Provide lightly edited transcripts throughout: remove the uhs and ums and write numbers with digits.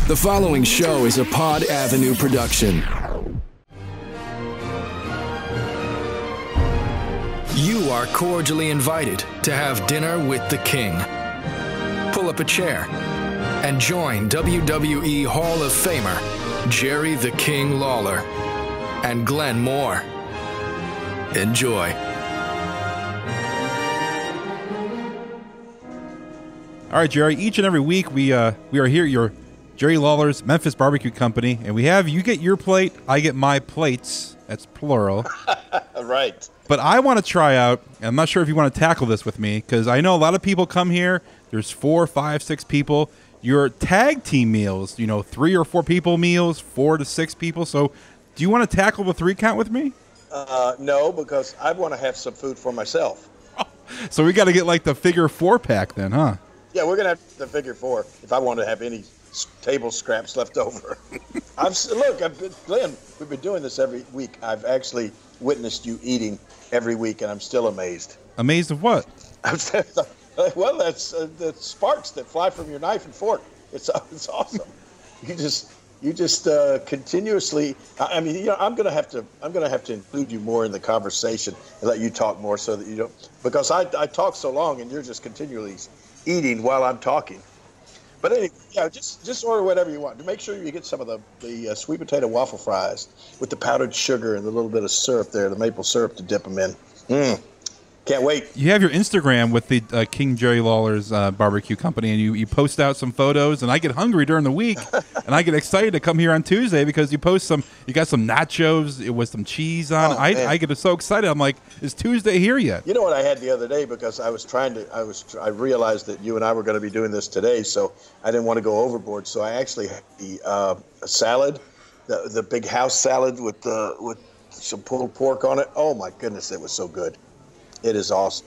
The following show is a Pod Avenue production. You are cordially invited to have dinner with the King. Pull up a chair and join WWE Hall of Famer Jerry the King Lawler and Glenn Moore. Enjoy. All right, Jerry, each and every week we are here at your Jerry Lawler's Memphis Barbecue Company, and we have you get your plate, I get my plates. That's plural. Right. But I want to try out, and I'm not sure if you want to tackle this with me, because I know a lot of people come here. There's 4, 5, 6 people. Your tag team meals, 3 or 4 people meals, 4 to 6 people. So do you want to tackle the 3 count with me? No, because I want to have some food for myself. So we got to get like the figure 4 pack then, huh? Yeah, we're going to have the figure 4 if I want to have any table scraps left over. Glenn, we've been doing this every week. I've actually witnessed you eating every week, and I'm still amazed. Amazed of what? Well, that's the sparks that fly from your knife and fork. It's awesome. You just continuously. I mean, I'm gonna have to include you more in the conversation and let you talk more so that you don't, because I talk so long and you're just continually eating while I'm talking. But anyway, yeah, just order whatever you want. Make sure you get some of the sweet potato waffle fries with the powdered sugar and the little bit of syrup there, the maple syrup to dip them in. Can't wait. You have your Instagram with the King Jerry Lawler's Barbecue Company, and you post out some photos, and I get hungry during the week, and I get excited to come here on Tuesday because you got some nachos with some cheese on. I get so excited. I'm like, is Tuesday here yet? You know what I had the other day, because I realized that you and I were going to be doing this today, so I didn't want to go overboard. So I actually had a salad, the big house salad with some pulled pork on it. Oh my goodness, it was so good. It is awesome.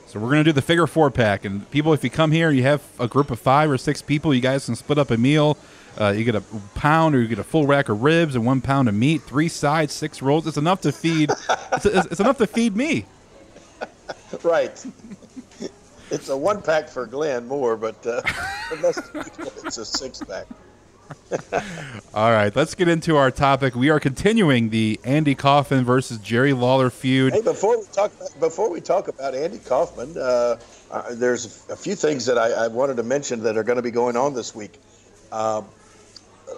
So we're going to do the figure 4 pack. And people, if you come here and you have a group of 5 or 6 people, you guys can split up a meal. You get a pound or you get a full rack of ribs and 1 pound of meat, 3 sides, 6 rolls. It's enough to feed. It's enough to feed me. Right. It's a 1 pack for Glenn Moore, but it's a 6 pack. All right, let's get into our topic. We are continuing the Andy Kaufman versus Jerry Lawler feud. Hey, before we talk about Andy Kaufman, there's a few things that I wanted to mention that are going to be going on this week.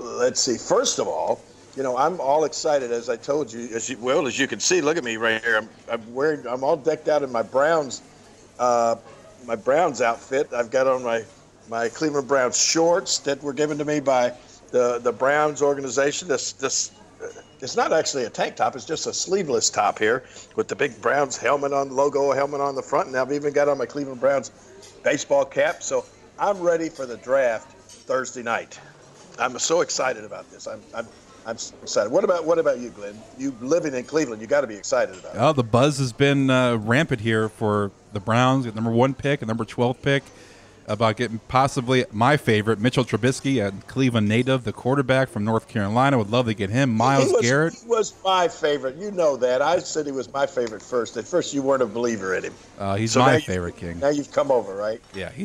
Let's see. First of all, I'm all excited, as I told you. As you can see, look at me right here. I'm all decked out in my Browns outfit. I've got on my Cleveland Browns shorts that were given to me by the Browns organization. This it's not actually a tank top. It's just a sleeveless top here with the big Browns logo helmet on the front. And I've even got on my Cleveland Browns baseball cap. So I'm ready for the draft Thursday night. I'm so excited about this. I'm so excited. What about you, Glenn? You living in Cleveland, you got to be excited about it. Oh, the buzz has been rampant here for the Browns at number 1 pick and number 12 pick. About getting possibly my favorite, Mitchell Trubisky, a Cleveland native, the quarterback from North Carolina. Would love to get him. Miles Garrett. He was my favorite. You know that. I said he was my favorite first. At first, you weren't a believer in him. He's my favorite, King. Now you've come over, right? Yeah, he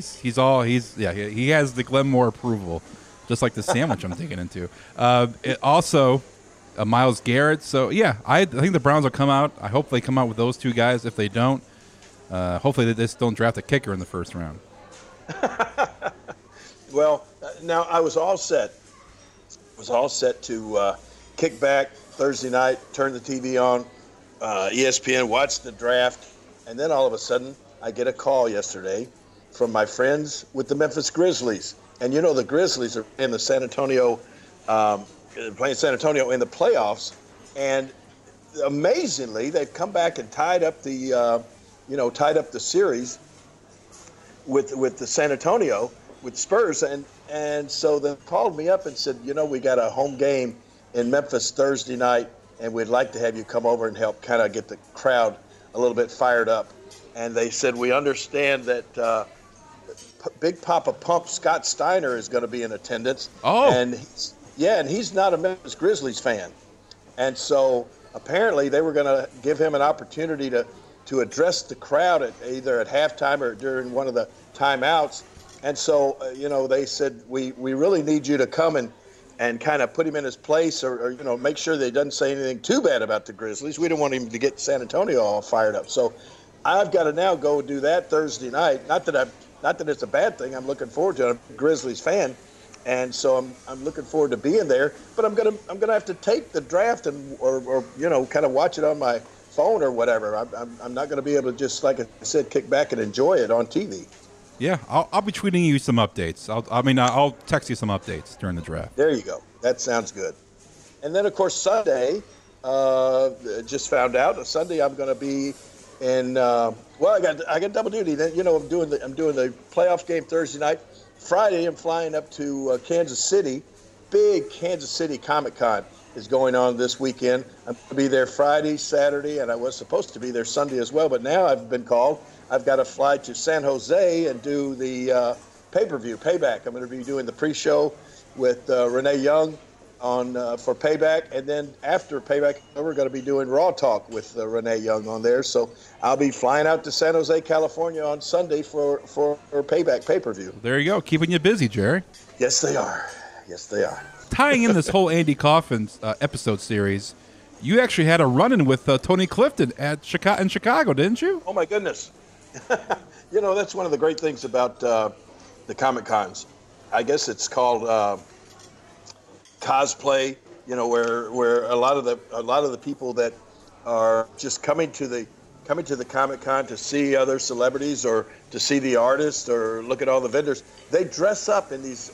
has the Glenn Moore approval, just like the sandwich I'm digging into. Also, Miles Garrett. So, yeah, I think the Browns will come out. I hope they come out with those 2 guys. If they don't, hopefully they just don't draft a kicker in the first round. Well, now I was all set. To kick back Thursday night, turn the TV on, ESPN, watch the draft, and then all of a sudden I get a call yesterday from my friends with the Memphis Grizzlies. And the Grizzlies are in the playing San Antonio in the playoffs, and amazingly they've come back and tied up the series with the San Antonio, with Spurs, and so they called me up and said, we got a home game in Memphis Thursday night, and we'd like to have you come over and help kind of get the crowd a little bit fired up. And they said, we understand that Big Papa Pump Scott Steiner is going to be in attendance. Oh, and he's not a Memphis Grizzlies fan, and so apparently they were going to give him an opportunity to address the crowd either at halftime or during one of the timeouts. And so, they said, we really need you to come and kind of put him in his place or make sure that he doesn't say anything too bad about the Grizzlies. We don't want him to get San Antonio all fired up. So I've got to now go do that Thursday night. Not that it's a bad thing. I'm looking forward to it. I'm a Grizzlies fan. And so I'm looking forward to being there, but I'm gonna have to take the draft or kind of watch it on my phone or whatever. I'm not gonna be able to just, like I said, kick back and enjoy it on TV. Yeah, I'll be tweeting you some updates. I'll text you some updates during the draft. There you go. That sounds good. And then of course Sunday, just found out Sunday I'm gonna be in. I got double duty. Then I'm doing the playoff game Thursday night. Friday, I'm flying up to Kansas City. Big Kansas City Comic-Con is going on this weekend. I'm going to be there Friday, Saturday, and I was supposed to be there Sunday as well, but now I've been called. I've got to fly to San Jose and do the pay-per-view, Payback. I'm going to be doing the pre-show with Renee Young for Payback, and then after Payback, we're going to be doing Raw Talk with Renee Young on there. So I'll be flying out to San Jose, California on Sunday for Payback pay-per-view. There you go, keeping you busy, Jerry. Yes, they are. Yes, they are. Tying in this whole Andy Kaufman episode series, you actually had a run-in with Tony Clifton in Chicago, didn't you? Oh, my goodness. That's one of the great things about the Comic-Cons. I guess it's called cosplay, where a lot of the people that are just coming to the Comic-Con to see other celebrities or to see the artists or look at all the vendors, they dress up in these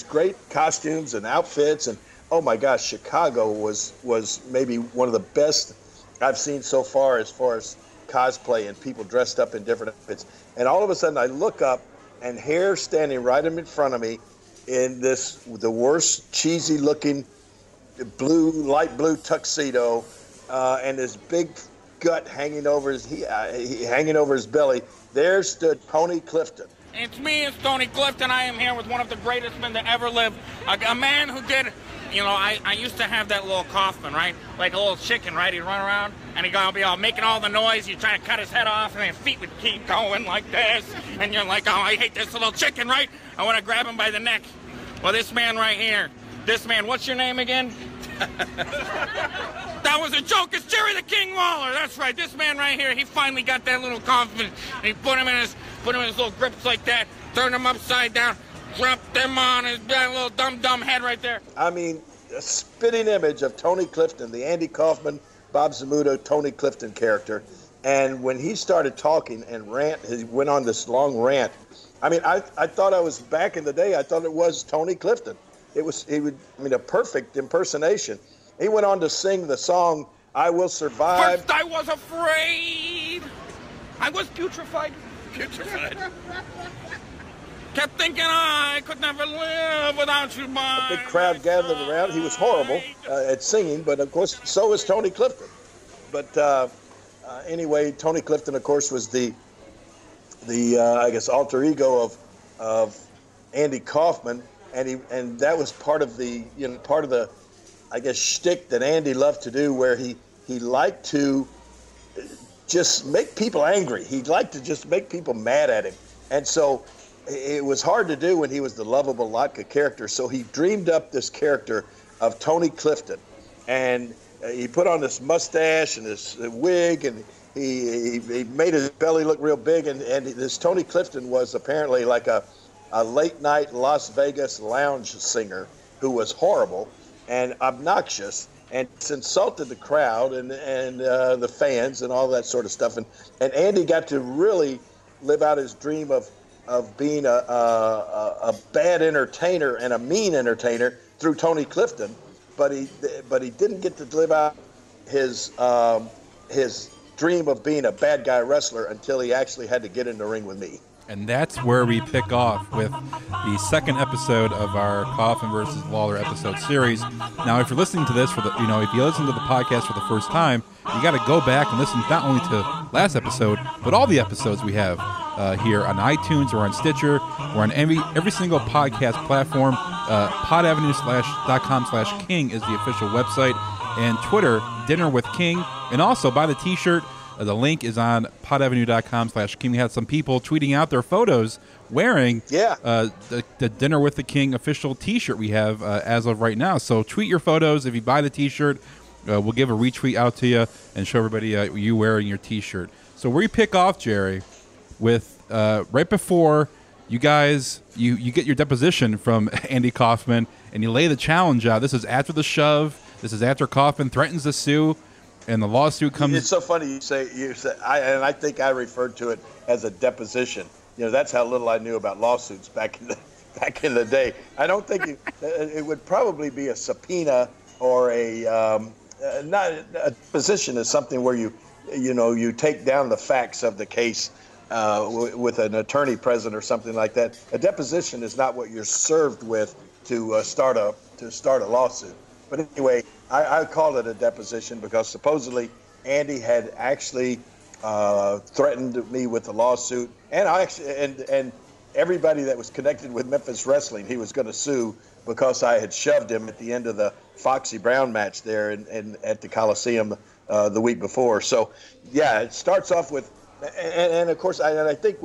great costumes and outfits. And oh my gosh, Chicago was maybe one of the best I've seen so far as cosplay and people dressed up in different outfits. And all of a sudden I look up and hair standing right in front of me in the worst cheesy looking light blue tuxedo, and this big gut hanging over his belly. There stood Tony Clifton. It's me, it's Tony Clifton. I am here with one of the greatest men to ever live. A man who did, I used to have that little Kaufman, right? Like a little chicken, right? He'd run around and he'd be all making all the noise. You'd try to cut his head off and his feet would keep going like this. And you're like, oh, I hate this little chicken, right? I want to grab him by the neck. Well, this man right here, what's your name again? That was a joke. It's Jerry the King Lawler. That's right. This man right here, he finally got that little Kaufman. And he put him in his little grips like that, turned him upside down, dropped him on his little dumb head right there. I mean, a spitting image of Tony Clifton, the Andy Kaufman, Bob Zamuto, Tony Clifton character. And when he started talking and he went on this long rant. I mean, I thought I was back in the day. I thought it was Tony Clifton. A perfect impersonation. He went on to sing the song, I Will Survive. First I was afraid. I was putrefied. Kept thinking I could never live without you, boy. A big crowd gathered around. He was horrible at singing, but of course, so was Tony Clifton. But anyway, Tony Clifton, of course, was the I guess alter ego of Andy Kaufman, and that was part of the I guess shtick that Andy loved to do, where he liked to just make people angry. He liked to just make people mad at him, and so it was hard to do when he was the lovable Latka character. So he dreamed up this character of Tony Clifton, and he put on this mustache and this wig, and he made his belly look real big, and this Tony Clifton was apparently like a late night Las Vegas lounge singer who was horrible and obnoxious and insulted the crowd and the fans and all that sort of stuff. And Andy got to really live out his dream of being a bad entertainer and a mean entertainer through Tony Clifton, but he didn't get to live out his dream of being a bad guy wrestler until he actually had to get in the ring with me. And that's where we pick off with the second episode of our Kaufman versus Lawler episode series. Now, if you're listening to this if you listen to the podcast for the first time, you got to go back and listen not only to last episode, but all the episodes we have here on iTunes or on Stitcher or on every single podcast platform. podavenue.com/King is the official website, and Twitter, Dinner with King, and also buy the T-shirt. The link is on podavenue.com/king. We had some people tweeting out their photos wearing the Dinner with the King official T-shirt we have as of right now. So tweet your photos. If you buy the T-shirt, we'll give a retweet out to you and show everybody you wearing your T-shirt. So we pick off, Jerry, with right before you guys, you get your deposition from Andy Kaufman, and you lay the challenge out. This is after the shove. This is after Kaufman threatens to sue, and the lawsuit comes. It's so funny you say, and I think I referred to it as a deposition. You know, that's how little I knew about lawsuits back in the day. I don't think it would probably be a subpoena or not a deposition is something where you take down the facts of the case with an attorney present or something like that. A deposition is not what you're served with to start a lawsuit. But anyway, I called it a deposition because supposedly Andy had actually threatened me with the lawsuit, and everybody that was connected with Memphis wrestling, he was going to sue because I had shoved him at the end of the Foxy Brown match there at the Coliseum the week before. So, yeah, it starts off with, and of course, I think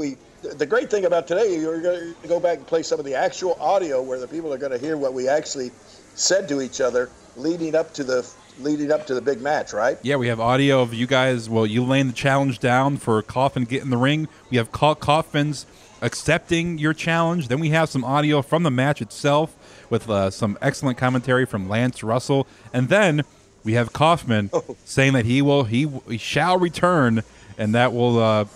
the great thing about today, you're going to go back and play some of the actual audio where the people are going to hear what we actually said to each other leading up to the big match, right? Yeah, we have audio of you guys. Well, you laying the challenge down for Kaufman get in the ring. We have Kaufman's accepting your challenge. Then we have some audio from the match itself with some excellent commentary from Lance Russell, and then we have Kaufman saying that he shall return, and that will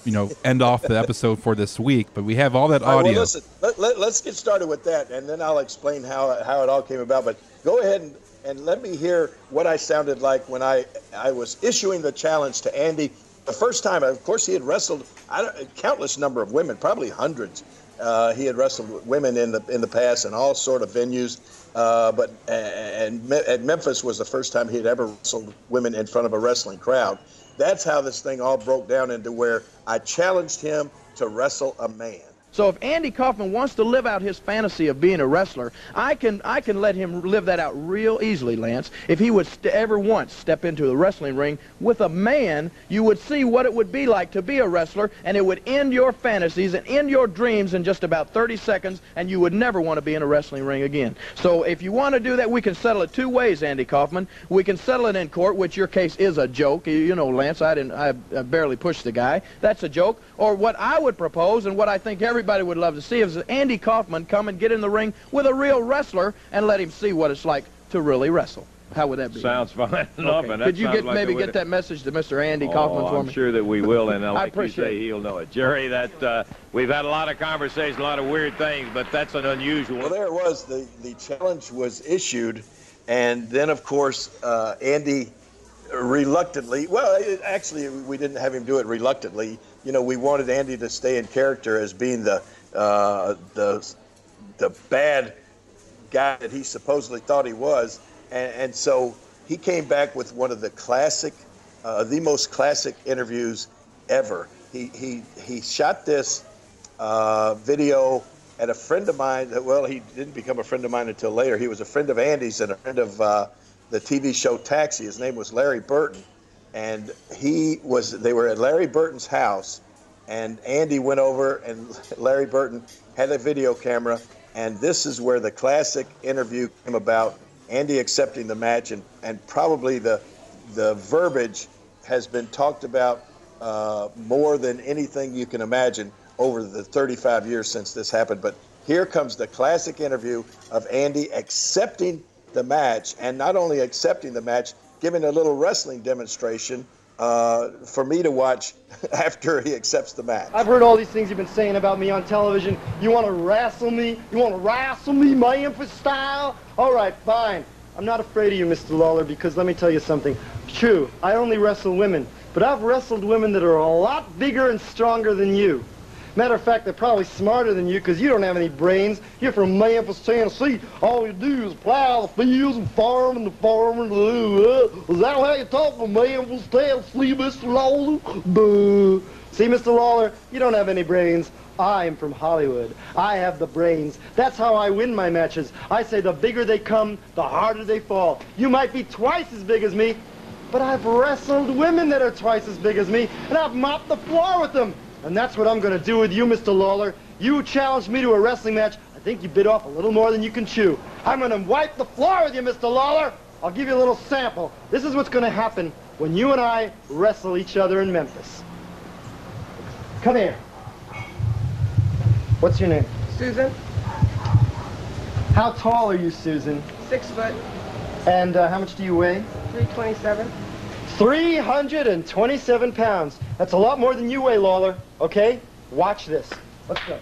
end off the episode for this week. But we have all that audio. Well, listen, let's get started with that, and then I'll explain how it all came about. But go ahead and let me hear what I sounded like when I was issuing the challenge to Andy. The first time, of course, he had wrestled a countless number of women, probably hundreds. He had wrestled women in the past in all sort of venues, but at Memphis was the first time he had ever wrestled women in front of a wrestling crowd. That's how this thing all broke down into where I challenged him to wrestle a man. So if Andy Kaufman wants to live out his fantasy of being a wrestler, I can let him live that out real easily, Lance. If he would ever once step into the wrestling ring with a man, you would see what it would be like to be a wrestler, and it would end your fantasies and end your dreams in just about 30 seconds, and you would never want to be in a wrestling ring again. So if you want to do that, we can settle it two ways, Andy Kaufman. We can settle it in court, which your case is a joke. You know, Lance, I barely pushed the guy. That's a joke. Or what I would propose, and what I think everybody would love to see, is Andy Kaufman come and get in the ring with a real wrestler and let him see what it's like to really wrestle. How would that be? Sounds fine enough. Okay. Could you maybe get that message to Mr. Andy Kaufman for me? I'm sure that we will, and like you appreciate say, he'll know it. Jerry, we've had a lot of conversations, a lot of weird things, but that's an unusual. Well, there it was. The challenge was issued, and then, of course, Andy reluctantly, actually, we didn't have him do it reluctantly. You know, we wanted Andy to stay in character as being the bad guy that he supposedly thought he was, and so he came back with one of the the most classic interviews ever. He shot this video at a friend of mine. Well, he didn't become a friend of mine until later. He was a friend of Andy's and a friend of the TV show Taxi. His name was Larry Burton, and they were at Larry Burton's house, and Andy went over, and Larry Burton had a video camera, and this is where the classic interview came about. Andy accepting the match, and probably the verbiage has been talked about more than anything you can imagine over the 35 years since this happened. But here comes the classic interview of Andy accepting the match, and not only accepting the match, giving a little wrestling demonstration for me to watch after he accepts the match. I've heard all these things you've been saying about me on television. You want to wrestle me? You want to wrestle me, Memphis style? All right, fine. I'm not afraid of you, Mr. Lawler, because let me tell you something. True, I only wrestle women, but I've wrestled women that are a lot bigger and stronger than you. Matter of fact, they're probably smarter than you because you don't have any brains. You're from Memphis, Tennessee. All you do is plow the fields and farm and the farm and is that how you talk from Memphis, Tennessee, Mr. Lawler? Boo. See, Mr. Lawler, you don't have any brains. I'm from Hollywood. I have the brains. That's how I win my matches. I say the bigger they come, the harder they fall. You might be twice as big as me, but I've wrestled women that are twice as big as me, and I've mopped the floor with them. And that's what I'm going to do with you, Mr. Lawler. You challenged me to a wrestling match. I think you bit off a little more than you can chew. I'm going to wipe the floor with you, Mr. Lawler. I'll give you a little sample. This is what's going to happen when you and I wrestle each other in Memphis. Come here. What's your name? Susan, How tall are you, Susan? 6 foot, And how much do you weigh? 327. 327 pounds. That's a lot more than you weigh, Lawler. Okay? Watch this. Let's go.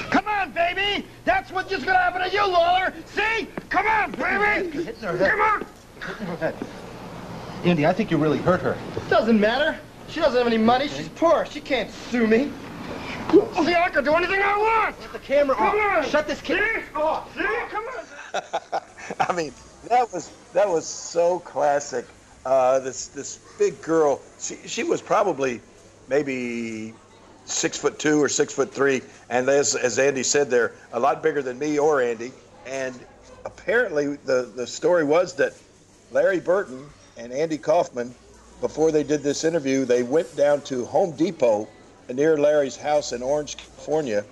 Come on, baby! That's what's just gonna happen to you, Lawler! See? Come on, baby! Come on! Andy, I think you really hurt her. Doesn't matter. She doesn't have any money. She's poor. She can't sue me. See, I can do anything I want! Get the camera off. Shut this camera off. See? Come on! I mean, that was so classic. This big girl. She was probably maybe 6'2" or 6'3", and as Andy said, they're a lot bigger than me or Andy. And apparently, the story was that Larry Burton and Andy Kaufman, before they did this interview, they went down to Home Depot near Larry's house in Orange, California,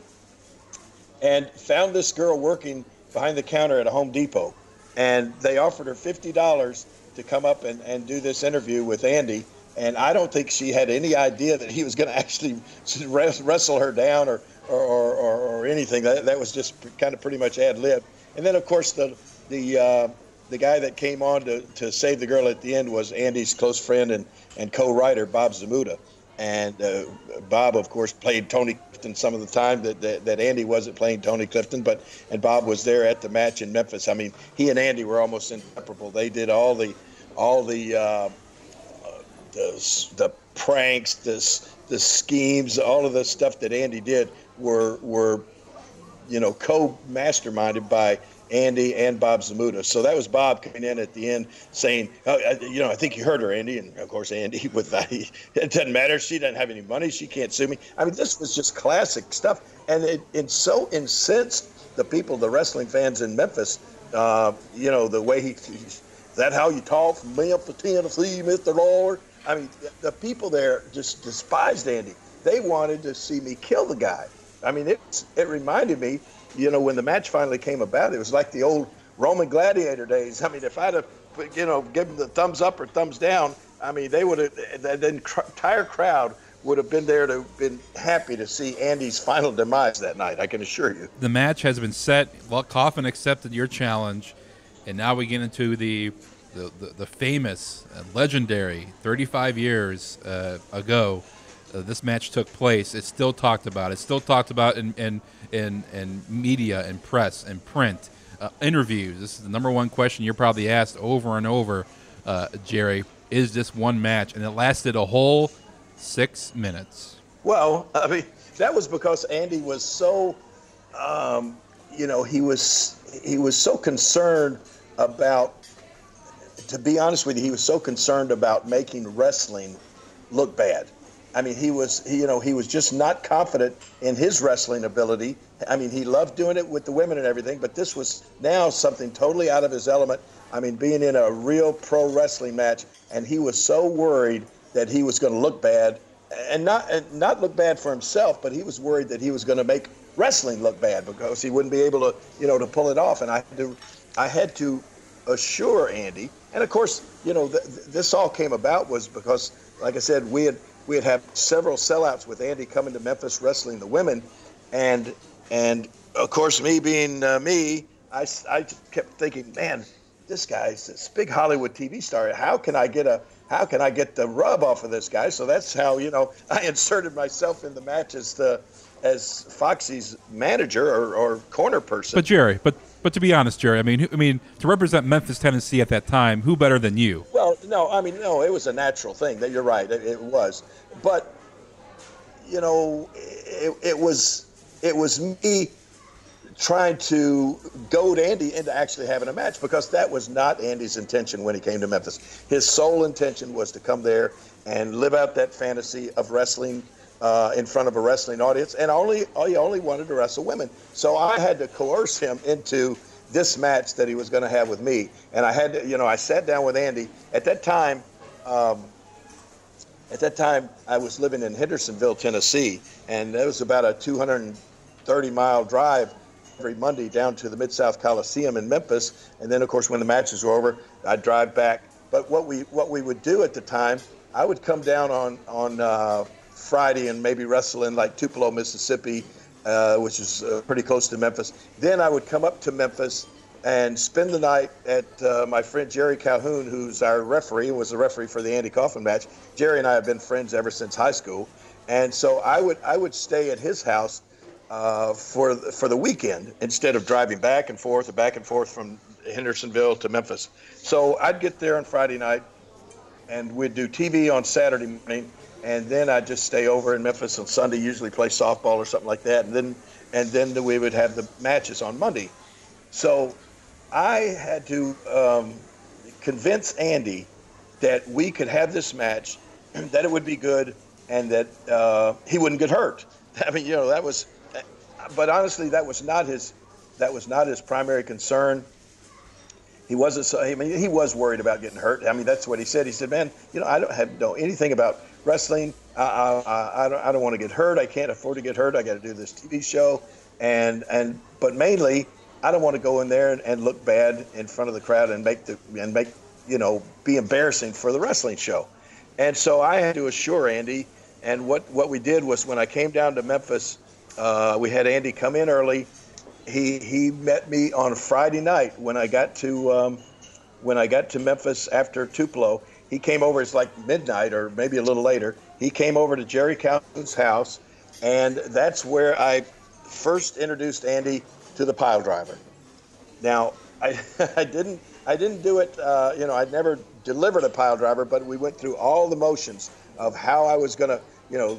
and found this girl working behind the counter at a Home Depot. And they offered her $50 to come up and do this interview with Andy. And I don't think she had any idea that he was going to actually wrestle her down or anything. That was just kind of pretty much ad-lib. And then, of course, the guy that came on to save the girl at the end was Andy's close friend and co-writer, Bob Zamuda. And Bob, of course, played Tony Clifton some of the time that Andy wasn't playing Tony Clifton, and Bob was there at the match in Memphis. I mean, he and Andy were almost inseparable. They did all the pranks, the schemes, all of the stuff that Andy did were co-masterminded by Andy and Bob Zamuda. So that was Bob coming in at the end saying, I think you hurt her, Andy. And, of course, Andy, with that, it doesn't matter. She doesn't have any money. She can't sue me. I mean, this was just classic stuff. And it so incensed the people, the wrestling fans in Memphis, the way is that how you talk from Memphis, Tennessee, Mr. Lawler? I mean, the people there just despised Andy. They wanted to see me kill the guy. I mean, it reminded me, when the match finally came about, it was like the old Roman gladiator days. I mean, if I'd have, given the thumbs up or thumbs down, I mean, the entire crowd would have been there to have been happy to see Andy's final demise that night, I can assure you. The match has been set. Well, Kaufman accepted your challenge, and now we get into the famous, legendary 35 years ago. This match took place. It's still talked about. It's still talked about in media and press and print interviews. This is the number one question you're probably asked over and over, Jerry. Is this one match? And it lasted a whole 6 minutes. Well, I mean, that was because Andy was so, he was so concerned about, to be honest with you, he was so concerned about making wrestling look bad. I mean, he was just not confident in his wrestling ability. I mean, he loved doing it with the women and everything, but this was now something totally out of his element. I mean, being in a real pro wrestling match, and he was so worried that he was going to look bad, and not look bad for himself, but he was worried that he was going to make wrestling look bad because he wouldn't be able to, to pull it off. And I had to assure Andy, and of course, this all came about was because, like I said, we had had several sellouts with Andy coming to Memphis wrestling the women, and of course, me being me, I kept thinking, man, this guy's this big Hollywood TV star. How can I get the rub off of this guy? So that's how I inserted myself in the match as Foxy's manager or corner person. But Jerry, but to be honest, Jerry, I mean, to represent Memphis, Tennessee at that time, who better than you? Well, no, it was a natural thing. You're right, it was. But it was me trying to goad Andy into actually having a match because that was not Andy's intention when he came to Memphis. His sole intention was to come there and live out that fantasy of wrestling in front of a wrestling audience, and he only wanted to wrestle women. So I had to coerce him into this match that he was going to have with me. And I had to, I sat down with Andy. At that time, At that time, I was living in Hendersonville, Tennessee, and it was about a 230-mile drive every Monday down to the Mid-South Coliseum in Memphis. And then, of course, when the matches were over, I'd drive back. But what we would do at the time, I would come down on Friday and maybe wrestle in like Tupelo, Mississippi, which is pretty close to Memphis. Then I would come up to Memphis and spend the night at my friend Jerry Calhoun, who's our referee, and was the referee for the Andy Kaufman match. Jerry and I have been friends ever since high school, and so I would stay at his house for the weekend instead of driving back and forth from Hendersonville to Memphis. So I'd get there on Friday night, and we'd do TV on Saturday morning, and then I'd just stay over in Memphis on Sunday, usually play softball or something like that, and then we would have the matches on Monday. So I had to convince Andy that we could have this match, that it would be good, and that he wouldn't get hurt. I mean, that was, but honestly, that was not his primary concern. He wasn't. I mean, he was worried about getting hurt. I mean, that's what he said. He said, "Man, I don't know anything about wrestling. I don't want to get hurt. I can't afford to get hurt. I got to do this TV show, but mainly, I don't want to go in there and look bad in front of the crowd and be embarrassing for the wrestling show." And so I had to assure Andy. And what we did was, when I came down to Memphis, we had Andy come in early. He met me on Friday night when I got to Memphis after Tupelo. He came over. It's like midnight or maybe a little later. He came over to Jerry Calhoun's house, and that's where I first introduced Andy to the pile driver. Now, I didn't do it. I'd never delivered a pile driver, but we went through all the motions of how I was gonna,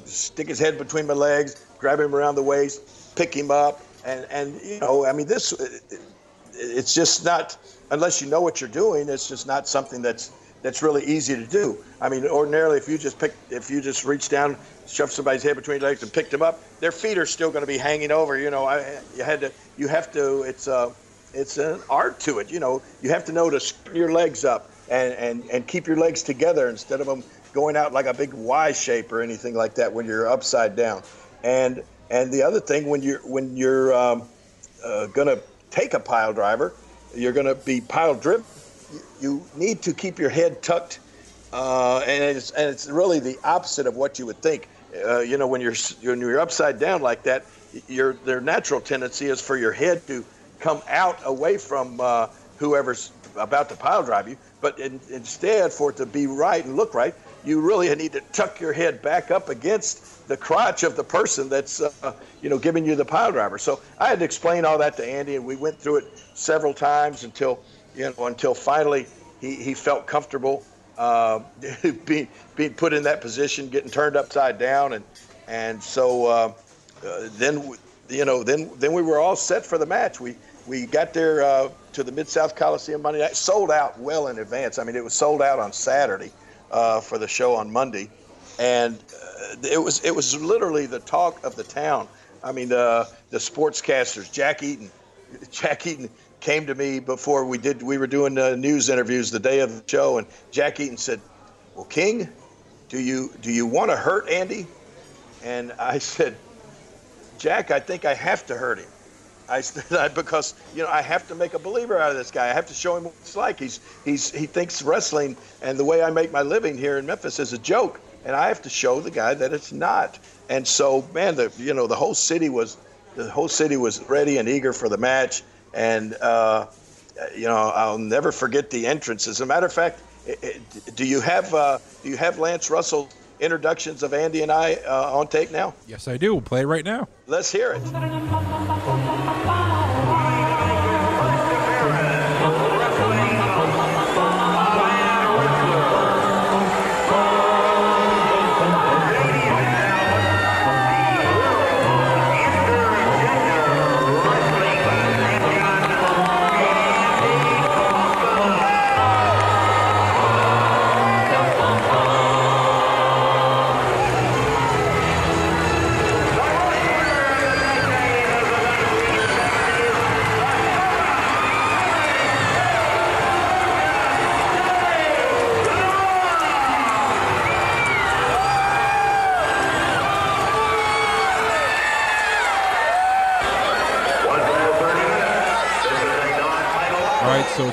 stick his head between my legs, grab him around the waist, pick him up, and I mean, it's just not, unless you know what you're doing, it's just not something that's really easy to do. I mean, ordinarily, if you just reach down, shove somebody's head between your legs and pick them up, their feet are still going to be hanging over. It's an art to it. You have to know to spread your legs up and keep your legs together instead of them going out like a big Y shape or anything like that when you're upside down. And the other thing, when you're going to take a pile driver, you're going to be pile driven. You need to keep your head tucked, and it's really the opposite of what you would think. When you're upside down like that, their natural tendency is for your head to come out away from whoever's about to pile drive you. But instead, for it to be right and look right, you really need to tuck your head back up against the crotch of the person that's giving you the pile driver. So I had to explain all that to Andy, and we went through it several times until finally he felt comfortable being put in that position, getting turned upside down, and so then we were all set for the match. We got there to the Mid-South Coliseum Monday night, sold out well in advance. I mean, it was sold out on Saturday for the show on Monday, and it was literally the talk of the town. I mean, the sportscasters, Jack Eaton came to me before we were doing news interviews the day of the show, and Jack Eaton said, "Well, King, do you want to hurt Andy?" And I said, "Jack, I think I have to hurt him. Because I have to make a believer out of this guy. I have to show him what it's like. He thinks wrestling and the way I make my living here in Memphis is a joke, and I have to show the guy that it's not." And so, man, the whole city was ready and eager for the match. And I'll never forget the entrance. As a matter of fact, do you have Lance Russell introductions of Andy and I on tape now? Yes, I do. We'll play it right now. Let's hear it.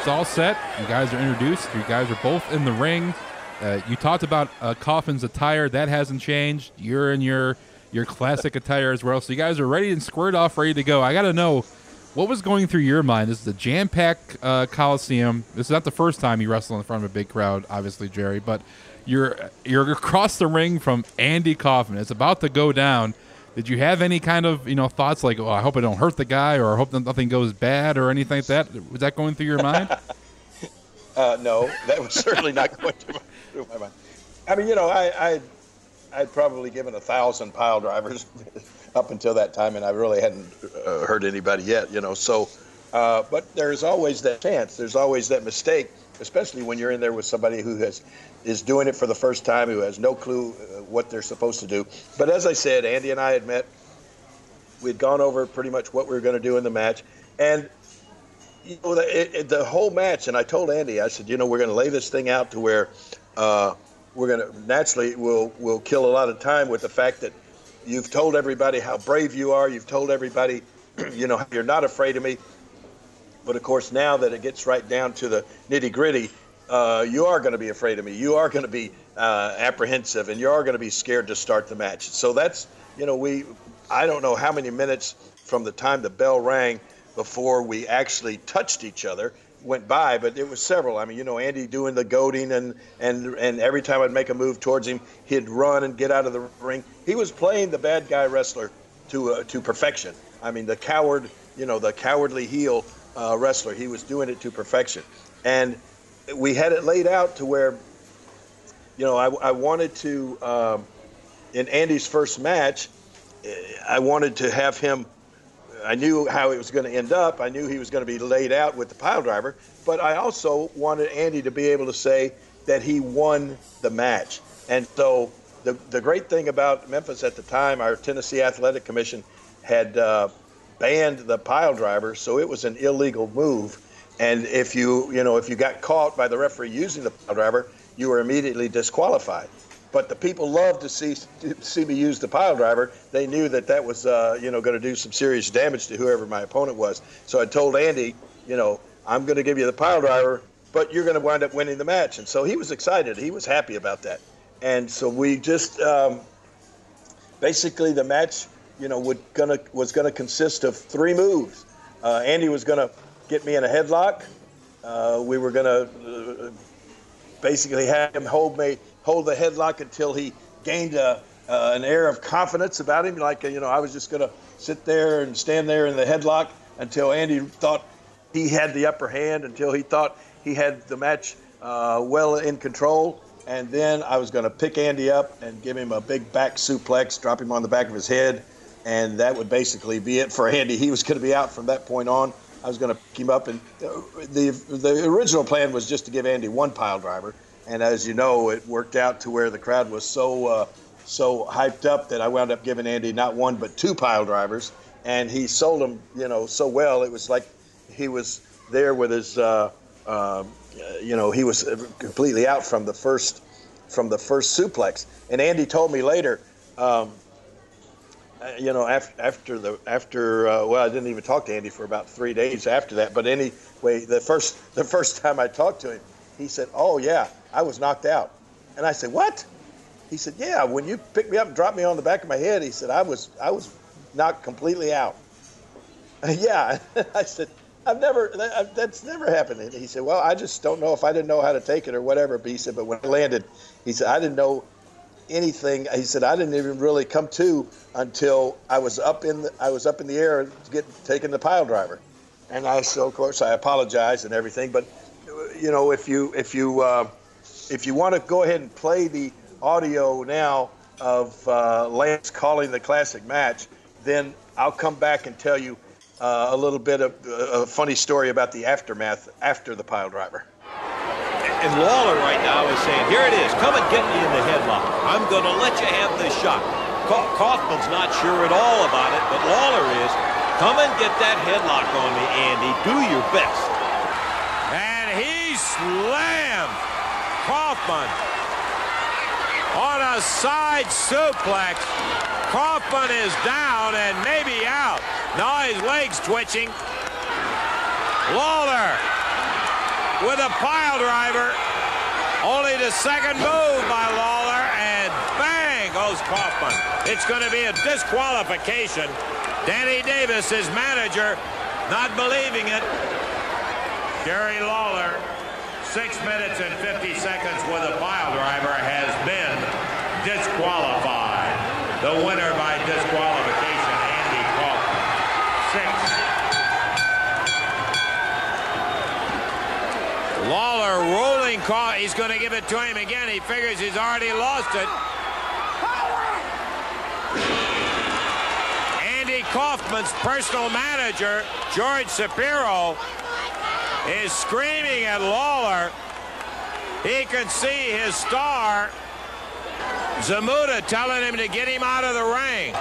it's all set. You guys are introduced. You guys are both in the ring. You talked about Kaufman's attire. That hasn't changed. You're in your classic attire as well. So you guys are ready and squared off, ready to go. I got to know, what was going through your mind? This is a jam-packed Coliseum. This is not the first time you wrestle in front of a big crowd, obviously, Jerry, but you're across the ring from Andy Kaufman. It's about to go down. Did you have any kind of thoughts like, oh, I hope I don't hurt the guy, or I hope that nothing goes bad, or anything like that? Was that going through your mind? No, that was certainly not going through my mind. I mean, I'd probably given 1,000 pile drivers up until that time, and I really hadn't hurt anybody yet, So, but there's always that chance. There's always that mistake, especially when you're in there with somebody who is doing it for the first time, who has no clue what they're supposed to do. But as I said, Andy and I had met. We'd gone over pretty much what we were going to do in the match. And the whole match, and I told Andy, I said, we're going to lay this thing out to where we're going to naturally we'll kill a lot of time with the fact that you've told everybody how brave you are. You've told everybody, you're not afraid of me. But, of course, now that it gets right down to the nitty-gritty, you are going to be afraid of me. You are going to be apprehensive, and you are going to be scared to start the match. So that's, I don't know how many minutes from the time the bell rang before we actually touched each other went by, but it was several. I mean, Andy doing the goading, and every time I'd make a move towards him, he'd run and get out of the ring. He was playing the bad guy wrestler to perfection. I mean, the coward, the cowardly heel wrestler. He was doing it to perfection. And we had it laid out to where, I wanted to, in Andy's first match, I wanted to have him, I knew how it was going to end up. I knew he was going to be laid out with the pile driver, but I also wanted Andy to be able to say that he won the match. And so the great thing about Memphis at the time, our Tennessee Athletic Commission had banned the pile driver, so it was an illegal move. And if you got caught by the referee using the pile driver, you were immediately disqualified. But the people loved to see me use the pile driver. They knew that was, going to do some serious damage to whoever my opponent was. So I told Andy, I'm going to give you the pile driver, but you're going to wind up winning the match. And so he was excited. He was happy about that. And so we just basically the match, was going to consist of 3 moves. Andy was going to get me in a headlock. We were going to basically have him hold the headlock until he gained an air of confidence about him. Like, I was just going to sit there and stand there in the headlock until Andy thought he had the upper hand, until he thought he had the match well in control. And then I was going to pick Andy up and give him a big back suplex, drop him on the back of his head. And that would basically be it for Andy. He was going to be out from that point on. I was going to pick him up. And the original plan was just to give Andy 1 pile driver. And as you know, it worked out to where the crowd was so hyped up that I wound up giving Andy not 1 but 2 pile drivers. And he sold them, so well. It was like he was there with his, he was completely out from the first suplex. And Andy told me later, well, I didn't even talk to Andy for about 3 days after that. But anyway, the first time I talked to him, he said, "Oh yeah, I was knocked out." And I said, "What?" He said, "Yeah, when you picked me up and dropped me on the back of my head," he said, I was knocked completely out. Yeah, I said, that's never happened. And he said, "Well, I just don't know if I didn't know how to take it or whatever." But he said, "But when I landed," he said, "I didn't know anything." He said, "I didn't even really come to until I was up in the air taking the pile driver." And I said, of course, I apologized and everything. But if you want to go ahead and play the audio now of Lance calling the classic match, then I'll come back and tell you a little bit of a funny story about the aftermath after the pile driver. And Lawler right now is saying, "Here it is. Come and get me in the headlock. I'm going to let you have this shot." Kaufman's not sure at all about it, but Lawler is. "Come and get that headlock on me, Andy. Do your best." And he slammed Kaufman on a side suplex. Kaufman is down and maybe out. Now his leg's twitching. Lawler with a pile driver. Only the second move by Lawler, and bang goes Kaufman. It's going to be a disqualification. Danny Davis, his manager, not believing it. Jerry Lawler, 6 minutes and 50 seconds with a pile driver, has been disqualified. The winner by disqualification, Andy Kaufman. 6. Lawler rolling call. He's going to give it to him again. He figures he's already lost it. Andy Kaufman's personal manager, George Shapiro, is screaming at Lawler. He can see his star, Zamuda, telling him to get him out of the ring.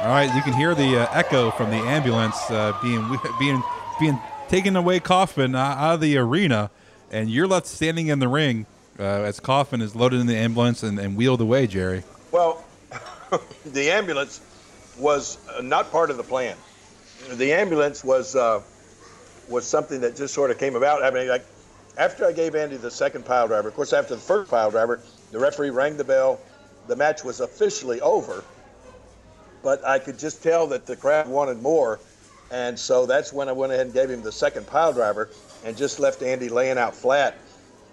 All right, you can hear the echo from the ambulance being taken away Kaufman out of the arena, and you're left standing in the ring as Kaufman is loaded in the ambulance and wheeled away, Jerry. Well, the ambulance was not part of the plan. The ambulance was something that just sort of came about. I mean, like, after I gave Andy the second pile driver, of course, after the first pile driver, the referee rang the bell. The match was officially over. But I could just tell that the crowd wanted more. And so that's when I went ahead and gave him the second pile driver and just left Andy laying out flat.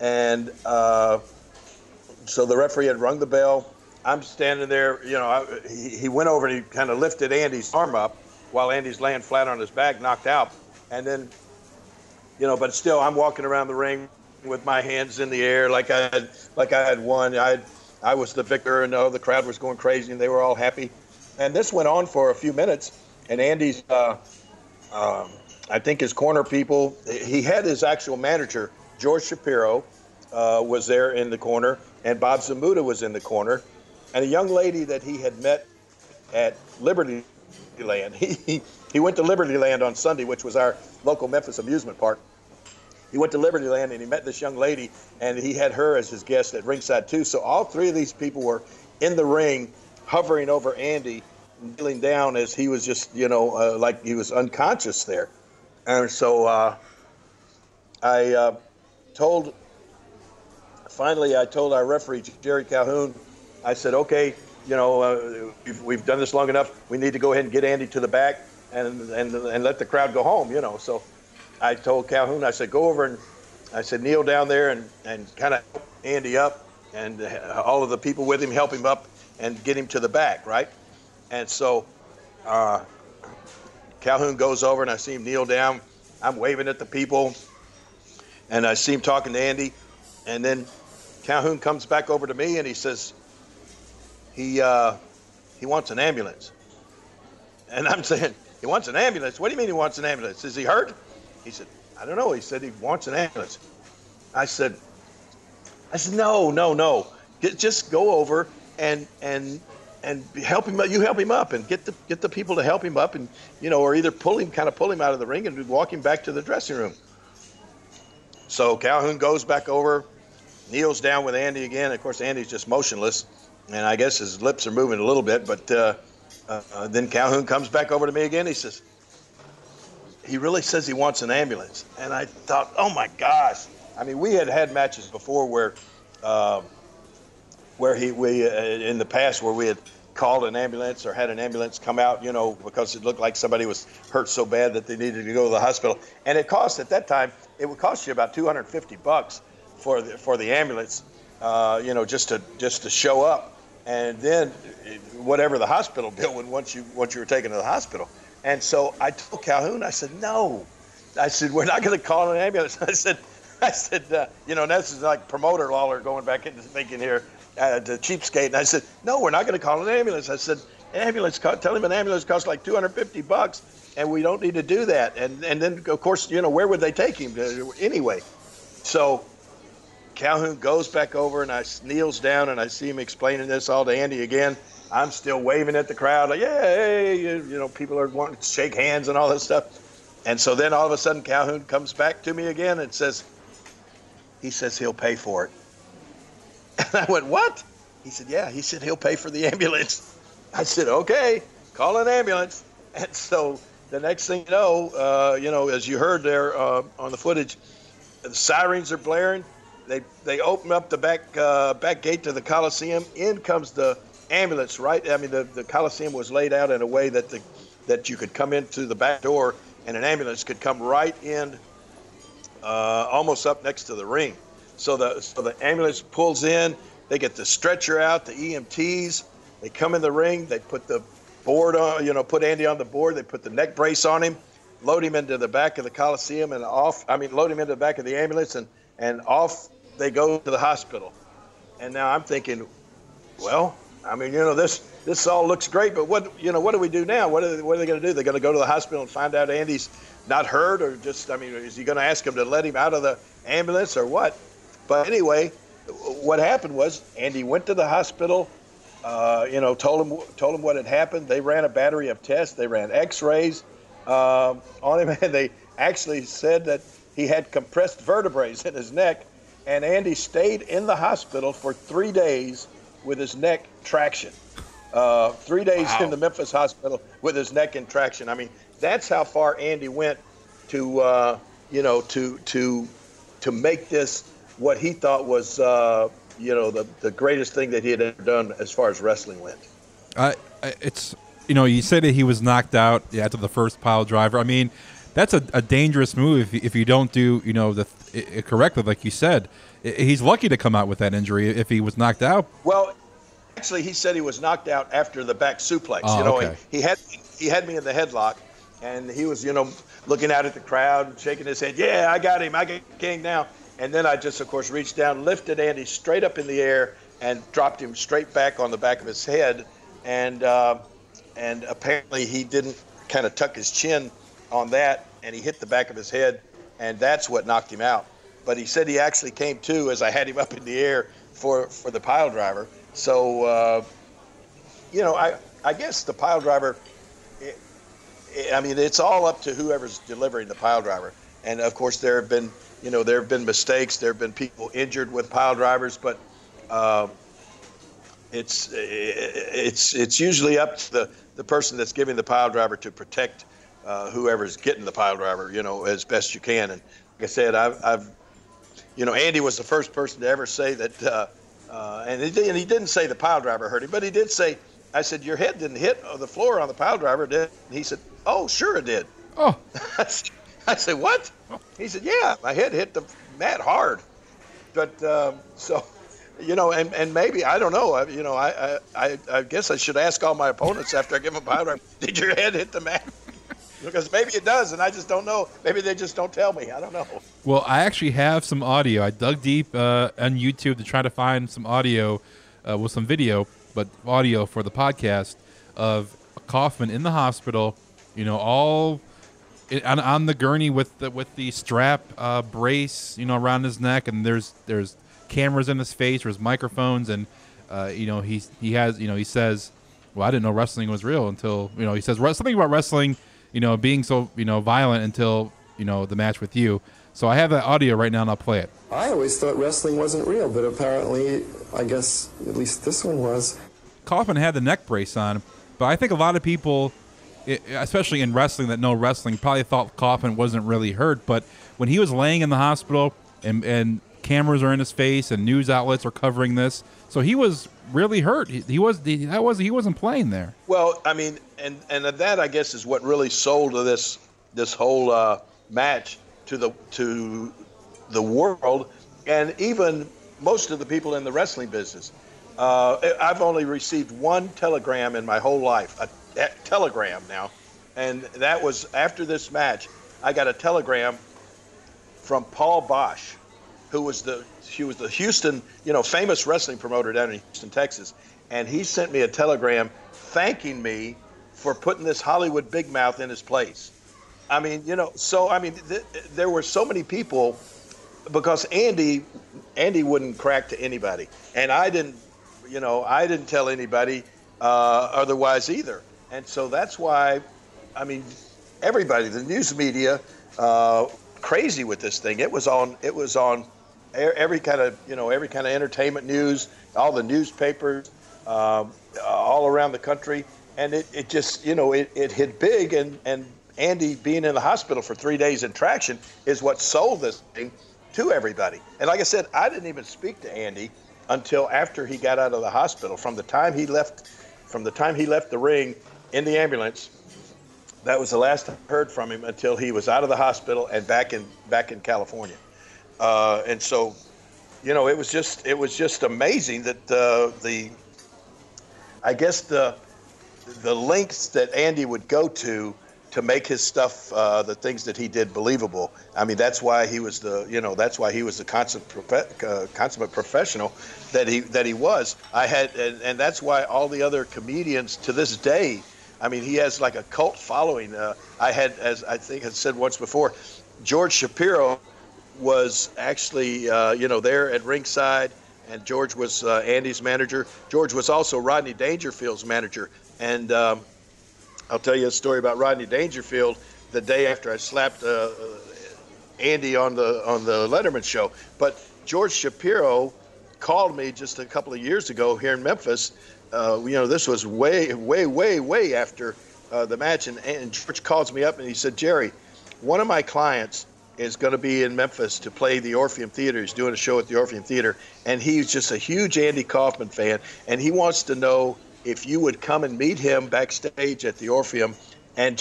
And so the referee had rung the bell. I'm standing there, you know, he went over and he kind of lifted Andy's arm up while Andy's laying flat on his back, knocked out. And then, you know, but still I'm walking around the ring with my hands in the air like I had won. I was the victor, and the crowd was going crazy and they were all happy. And this went on for a few minutes, and Andy's, I think his corner people, he had his actual manager, George Shapiro, was there in the corner, and Bob Zamuda was in the corner, and a young lady that he had met at Liberty Land. He went to Liberty Land on Sunday, which was our local Memphis amusement park. He went to Liberty Land, and he met this young lady, and he had her as his guest at ringside, too. So all three of these people were in the ring, hovering over Andy, kneeling down as he was just, like he was unconscious there. And so I told our referee, Jerry Calhoun, I said, okay, we've done this long enough. We need to go ahead and get Andy to the back and let the crowd go home, So I told Calhoun, I said, go over and I said, kneel down there and kind of help Andy up, and all of the people with him help him up and get him to the back, right? And so Calhoun goes over, and I see him kneel down. I'm waving at the people, and I see him talking to Andy. And then Calhoun comes back over to me, and he says, he wants an ambulance. And I'm saying, he wants an ambulance? What do you mean he wants an ambulance? Is he hurt? He said, I don't know. He said he wants an ambulance. I said, no. Just go over and help him. You help him up and get the people to help him up, and or either pull him out of the ring and walk him back to the dressing room. So Calhoun goes back over, kneels down with Andy again. Of course, Andy's just motionless, and I guess his lips are moving a little bit. But then Calhoun comes back over to me again. He says, he really says he wants an ambulance. And I thought, oh my gosh. I mean, we had matches before where in the past where we had called an ambulance or had an ambulance come out, because it looked like somebody was hurt so bad that they needed to go to the hospital. And it cost, at that time, it would cost you about $250 for the ambulance, just to show up. And then whatever the hospital bill would once you were taken to the hospital. And so I told Calhoun, I said, no. I said, we're not going to call an ambulance. I said, this is like promoter Lawler going back into thinking here, the cheapskate. And I said, no, we're not going to call an ambulance. I said, tell him an ambulance costs like $250, and we don't need to do that. And then, of course, where would they take him anyway? So Calhoun goes back over, and I kneels down, and I see him explaining this all to Andy again. I'm still waving at the crowd like, yeah, hey, people are wanting to shake hands and all that stuff. And so then all of a sudden Calhoun comes back to me again and says he'll pay for it. And I went, what? He said, yeah. He said he'll pay for the ambulance. I said, okay, call an ambulance. And so the next thing you know, as you heard there on the footage, the sirens are blaring. They open up the back gate to the Coliseum. In comes the ambulance, right? I mean, the Coliseum was laid out in a way that you could come into the back door and an ambulance could come right in, almost up next to the ring. So the ambulance pulls in. They get the stretcher out, the EMTs. They come in the ring. They put the board on, you know, put Andy on the board. They put the neck brace on him, load him into the back of the Coliseum and load him into the back of the ambulance and off they go to the hospital. And now I'm thinking, well, I mean, you know, this all looks great, but what do we do now? What are they going to do? They're going to go to the hospital and find out Andy's not hurt, or just, I mean, is he going to ask him to let him out of the ambulance or what? But anyway, what happened was Andy went to the hospital, told him what had happened. They ran a battery of tests. They ran X-rays on him, and they actually said that he had compressed vertebrae in his neck. And Andy stayed in the hospital for 3 days with his neck traction. 3 days in the Memphis hospital with his neck in traction. I mean, that's how far Andy went to make this what he thought was, the greatest thing that he had ever done as far as wrestling went. You said that he was knocked out after the first pile driver. I mean, that's a dangerous move if you don't do, it correctly, like you said. He's lucky to come out with that injury if he was knocked out. Well, actually, he said he was knocked out after the back suplex. Okay. He had me in the headlock, and he was, looking out at the crowd and shaking his head. Yeah, I got him. I got King now. And then I just, of course, reached down, lifted Andy straight up in the air, and dropped him straight back on the back of his head. And apparently he didn't kind of tuck his chin on that, and he hit the back of his head, and that's what knocked him out. But he said he actually came to as I had him up in the air for the pile driver. So, I guess the pile driver, it's all up to whoever's delivering the pile driver. And, of course, there have been mistakes. There have been people injured with pile drivers, but it's usually up to the person that's giving the pile driver to protect whoever's getting the pile driver, as best you can. And like I said, Andy was the first person to ever say that, and he didn't say the pile driver hurt him, but he did say, I said, your head didn't hit the floor on the pile driver, did it? And he said, oh, sure it did. Oh. I said, what? He said, yeah, my head hit the mat hard. But and maybe, I don't know, I guess I should ask all my opponents after I give them a pile driver, did your head hit the mat? Because maybe it does, and I just don't know. Maybe they just don't tell me. I don't know. Well, I actually have some audio. I dug deep on YouTube to try to find some audio with some video, but audio for the podcast of Kaufman in the hospital, all on the gurney with the strap brace, around his neck, and there's cameras in his face, there's microphones, and he says, well, I didn't know wrestling was real until, he says something about wrestling, being so, violent until, the match with you. So I have that audio right now, and I'll play it. I always thought wrestling wasn't real, but apparently, I guess, at least this one was. Kaufman had the neck brace on, but I think a lot of people, especially in wrestling that know wrestling, probably thought Kaufman wasn't really hurt. But when he was laying in the hospital and cameras are in his face and news outlets are covering this, so he was really hurt. He wasn't playing there. Well, I mean, and that I guess is what really sold this whole match to the world, and even most of the people in the wrestling business. I've only received one telegram in my whole life, a telegram now, and that was after this match. I got a telegram from Paul Bosch, who was the Houston, famous wrestling promoter down in Houston, Texas, and he sent me a telegram thanking me for putting this Hollywood big mouth in his place. I mean, there were so many people, because Andy wouldn't crack to anybody, and I didn't tell anybody otherwise either. And so that's why, I mean, everybody, the news media, crazy with this thing. It was on every kind of entertainment news, all the newspapers, all around the country, and it just, it hit big, and Andy being in the hospital for 3 days in traction is what sold this thing to everybody. And like I said, I didn't even speak to Andy until after he got out of the hospital. From the time he left the ring in the ambulance, that was the last I heard from him until he was out of the hospital and back in California. And so, you know, it was just amazing that the lengths that Andy would go to make his stuff, the things that he did, believable. I mean, that's why he was the consummate professional that he was. And that's why all the other comedians to this day, I mean, he has like a cult following. As I think I said once before, George Shapiro was actually, there at ringside, and George was Andy's manager. George was also Rodney Dangerfield's manager. And I'll tell you a story about Rodney Dangerfield the day after I slapped Andy on the Letterman show. But George Shapiro called me just a couple of years ago here in Memphis. This was way after the match. And George calls me up and he said, Jerry, one of my clients is going to be in Memphis to play the Orpheum Theater. He's doing a show at the Orpheum Theater. And he's just a huge Andy Kaufman fan. And he wants to know if you would come and meet him backstage at the Orpheum, and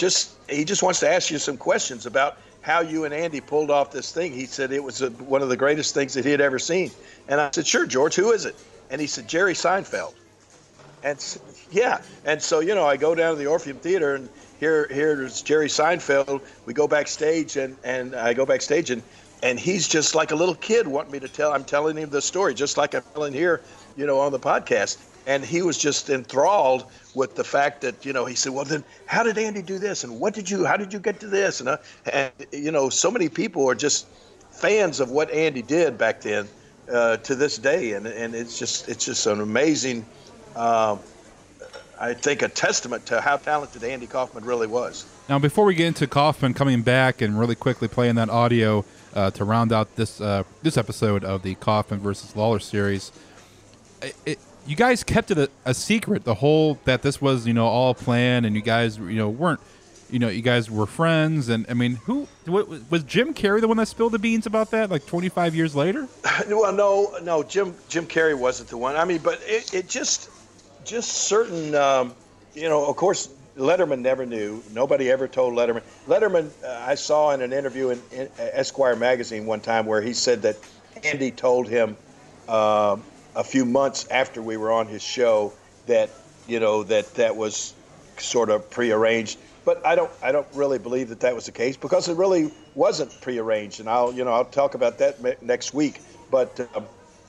he just wants to ask you some questions about how you and Andy pulled off this thing. He said it was one of the greatest things that he had ever seen. And I said, sure, George, who is it? And he said, Jerry Seinfeld. And yeah, and so, I go down to the Orpheum Theater, and here's Jerry Seinfeld. We go backstage, and I go backstage, and he's just like a little kid wanting me to tell. I'm telling him the story, just like I'm telling here, on the podcast. And he was just enthralled with the fact that, he said, well, then how did Andy do this? And how did you get to this? And so many people are just fans of what Andy did back then to this day. And it's just an amazing, I think, a testament to how talented Andy Kaufman really was. Now, before we get into Kaufman coming back and really quickly playing that audio to round out this episode of the Kaufman versus Lawler series, you guys kept it a secret, that this was, all planned, and you guys, weren't, you guys were friends. And I mean, was Jim Carrey the one that spilled the beans about that, like 25 years later? Well, no, Jim Carrey wasn't the one. I mean, but it just certain, of course, Letterman never knew. Nobody ever told Letterman. Letterman, I saw in an interview in Esquire magazine one time where he said that Andy told him, a few months after we were on his show that that was sort of prearranged, but I don't really believe that was the case, because it really wasn't prearranged, and I'll talk about that next week. But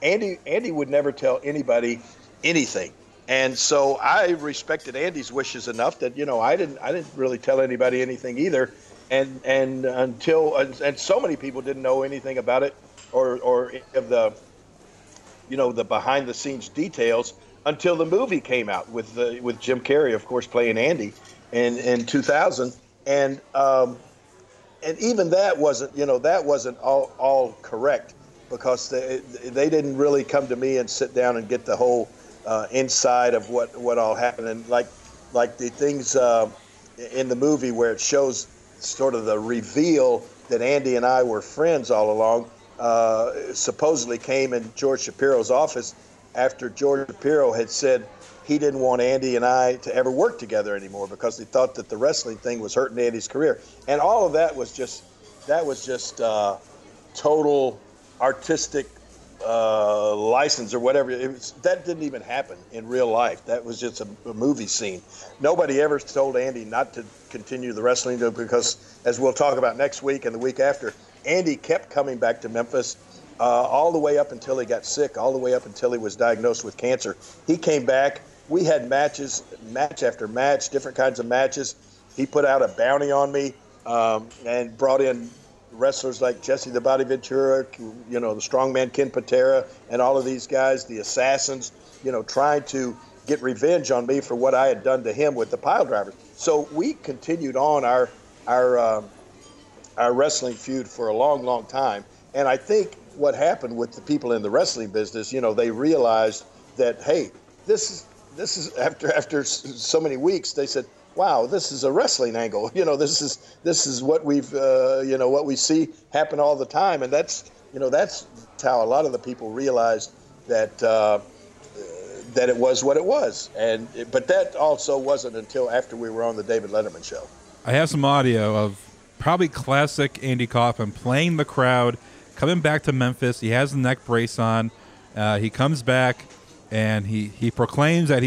Andy would never tell anybody anything, and so I respected Andy's wishes enough that I didn't really tell anybody anything either, and so many people didn't know anything about it or any of the the behind-the-scenes details until the movie came out with Jim Carrey, of course, playing Andy in 2000, and even that wasn't all correct, because they didn't really come to me and sit down and get the whole inside of what all happened, and like the things in the movie where it shows sort of the reveal that Andy and I were friends all along. Supposedly came in George Shapiro's office after George Shapiro had said he didn't want Andy and I to ever work together anymore, because he thought that the wrestling thing was hurting Andy's career. And all of that was just total artistic license or whatever. That didn't even happen in real life. That was just a movie scene. Nobody ever told Andy not to continue the wrestling, because, as we'll talk about next week and the week after, Andy kept coming back to Memphis all the way up until he got sick, all the way up until he was diagnosed with cancer. He came back. We had match after match, different kinds of matches. He put out a bounty on me and brought in wrestlers like Jesse the Body Ventura, the strongman Ken Patera, and all of these guys, the Assassins, trying to get revenge on me for what I had done to him with the pile drivers. So we continued on our wrestling feud for a long, long time. And I think what happened with the people in the wrestling business, they realized that, hey, this is after so many weeks, they said, wow, this is a wrestling angle. This is what we've what we see happen all the time, and that's how a lot of the people realized that that it was what it was. But that also wasn't until after we were on the David Letterman show. I have some audio of probably classic Andy Kaufman playing the crowd, coming back to Memphis. He has the neck brace on. He comes back and he proclaims that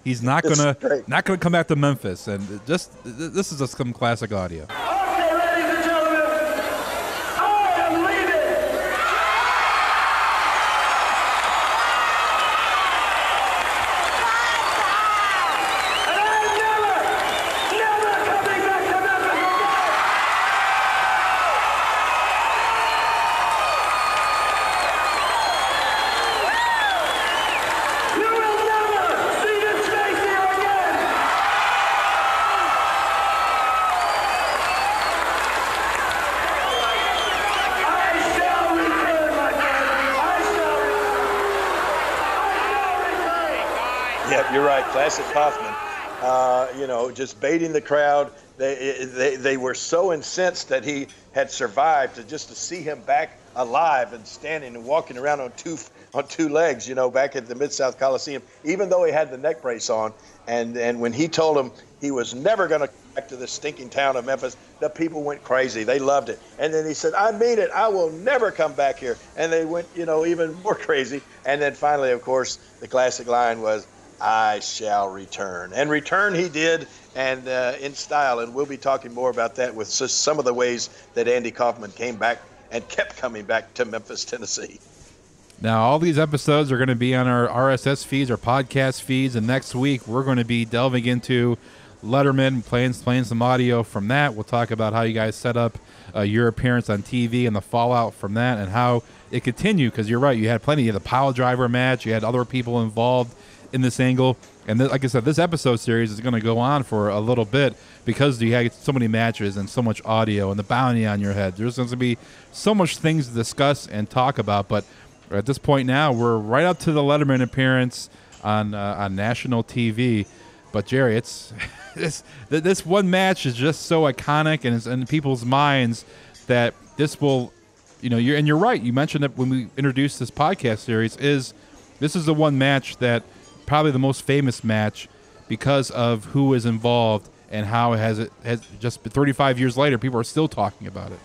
he's not gonna come back to Memphis. And this is just some classic audio. Okay, ladies and gentlemen, I am leaving. And I'm never coming back to Memphis again. You will never see this face here again. I shall return, my friend. I shall return. Yeah, you're right. Classic Kaufman. Just baiting the crowd. They were so incensed that he had survived to see him back alive and standing and walking around on two legs, back at the Mid-South Coliseum, even though he had the neck brace on. And when he told him he was never going to come back to this stinking town of Memphis, the people went crazy. They loved it. And then he said, I mean it. I will never come back here. And they went, even more crazy. And then finally, of course, the classic line was, I shall return. And return he did, and in style. And we'll be talking more about that with some of the ways that Andy Kaufman came back and kept coming back to Memphis, Tennessee. Now, all these episodes are going to be on our RSS feeds, our podcast feeds, and next week we're going to be delving into Letterman, playing some audio from that. We'll talk about how you guys set up your appearance on TV and the fallout from that and how it continued, because you're right, you had plenty. You had the pile driver match, you had other people involved in this angle, and like I said, this episode series is going to go on for a little bit because you had so many matches and so much audio and the bounty on your head. There's going to be so much things to discuss and talk about, but at this point now, we're right up to the Letterman appearance on national TV. But Jerry, it's this one match is just so iconic and it's in people's minds that this will, you're right. You mentioned that when we introduced this podcast series, this is the one match that probably the most famous match because of who is involved and how it has just 35 years later, people are still talking about it.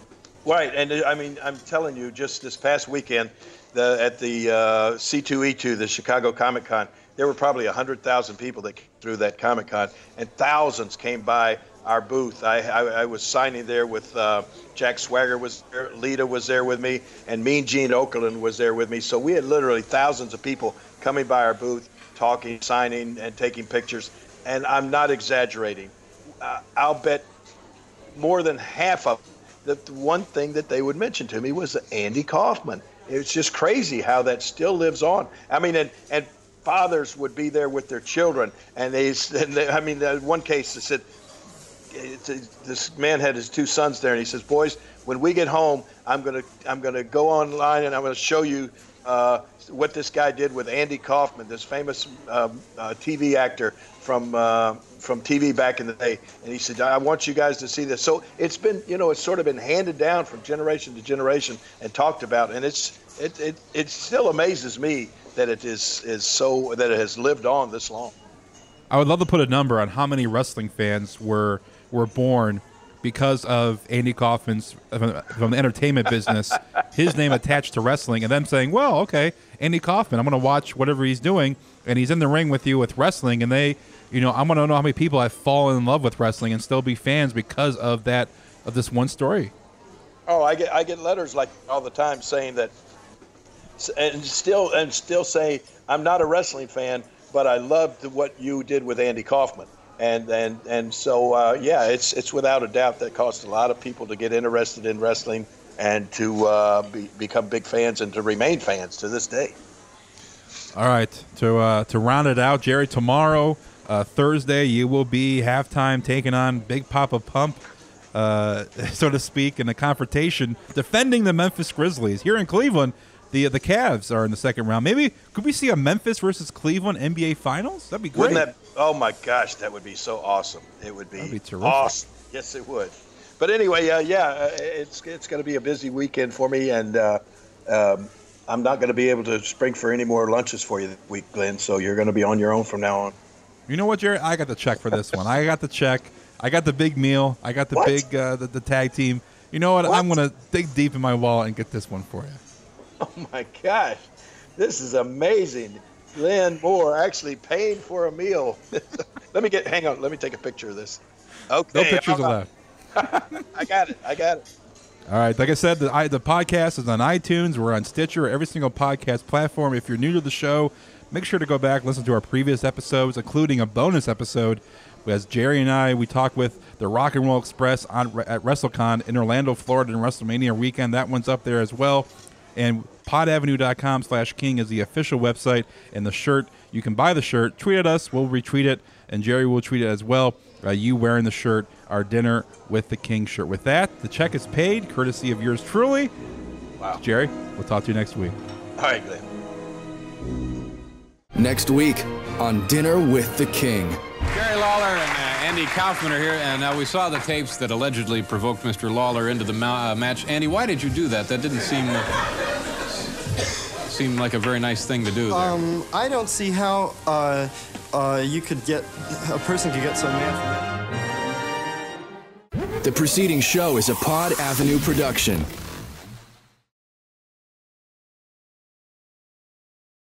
Right, and I'm telling you, just this past weekend, at the C2E2, the Chicago Comic Con, there were probably 100,000 people that came through that Comic Con, and thousands came by our booth. I was signing there with Jack Swagger was there, Lita was there with me, and Mean Gene Okerlund was there with me. So we had literally thousands of people coming by our booth, talking, signing, and taking pictures. And I'm not exaggerating. I'll bet more than half of the one thing that they would mention to me was Andy Kaufman. It's just crazy how that still lives on. And fathers would be there with their children, and one case they said this man had his two sons there, and he says, "Boys, when we get home, I'm gonna go online and I'm gonna show you what this guy did with Andy Kaufman, this famous TV actor from TV back in the day." And he said, "I want you guys to see this." So it's been, it's sort of been handed down from generation to generation and talked about, and it still amazes me that it that it has lived on this long. I would love to put a number on how many wrestling fans were born because of Andy Kaufman's from the entertainment business, his name attached to wrestling, and them saying, "Well, okay, Andy Kaufman, I'm going to watch whatever he's doing, and he's in the ring with you with wrestling." And they, I'm going to know how many people have fallen in love with wrestling and still be fans because of this one story. Oh, I get letters like all the time saying that, and still say, "I'm not a wrestling fan, but I loved what you did with Andy Kaufman." And so it's without a doubt that caused a lot of people to get interested in wrestling and to become big fans and to remain fans to this day. All right, to round it out, Jerry, tomorrow, Thursday, you will be halftime taking on Big Papa Pump, so to speak, in a confrontation defending the Memphis Grizzlies here in Cleveland. the Cavs are in the second round. Maybe could we see a Memphis versus Cleveland NBA Finals? That'd be great. Wouldn't that? Oh my gosh, that would be so awesome. It would be terrific. Awesome. Yes, it would. But anyway, it's going to be a busy weekend for me, and I'm not going to be able to spring for any more lunches for you this week, Glenn. So you're going to be on your own from now on. You know what, Jerry? I got the check for this one. I got the check. I got the big meal. I got the big the tag team. You know what? I'm going to dig deep in my wallet and get this one for you. Oh my gosh, this is amazing. Glenn Moore actually paying for a meal. Hang on. Let me take a picture of this. Okay. No pictures allowed. I got it. All right. Like I said, the podcast is on iTunes. We're on Stitcher, every single podcast platform. If you're new to the show, make sure to go back and listen to our previous episodes, including a bonus episode. As Jerry and I, we talk with the Rock and Roll Express at WrestleCon in Orlando, Florida, in WrestleMania weekend. That one's up there as well. And podavenue.com/king is the official website. And the shirt, you can buy the shirt, tweet at us, we'll retweet it, and Jerry will tweet it as well. You wearing the shirt, our Dinner with the King shirt. With that, the check is paid, courtesy of yours truly. Wow. Jerry, we'll talk to you next week. All right, Glenn. Next week on Dinner with the King. Jerry Lawler and Andy Kaufman are here, and we saw the tapes that allegedly provoked Mr. Lawler into the match. Andy, why did you do that? That didn't seem like a very nice thing to do there. I don't see how a person could get so mad from that. The preceding show is a Pod Avenue production.